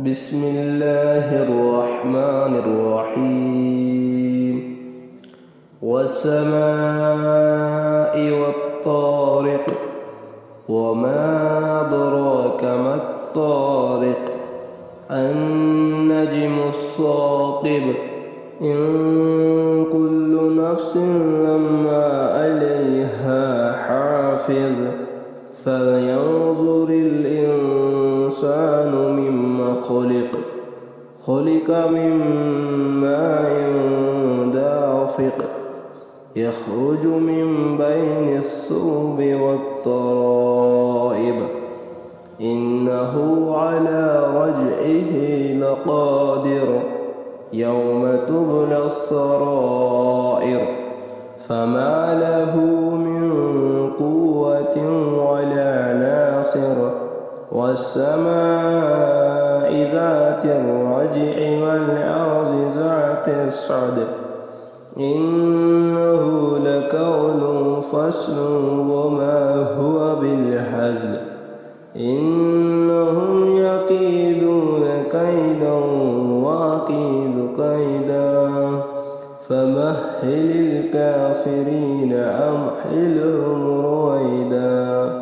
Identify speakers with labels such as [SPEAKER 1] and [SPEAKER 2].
[SPEAKER 1] بسم الله الرحمن الرحيم والسماء والطارق وما أدراك ما الطارق النجم الثاقب إن كل نفس لما عليها حافظ فلينظر الإنسان مما خلق من ماء دافق يخرج من بين الصلب والترائب إنه على رجعه لقادر يوم تبلى السرائر فما له من قوة ولا ناصر والسماء ذات الرجع والأرض ذات الصدع إنه لقول فصل وما هو بالهزل إنهم يكيدون كيدا وأكيد كيدا فمهل الكافرين أمهلهم رويدا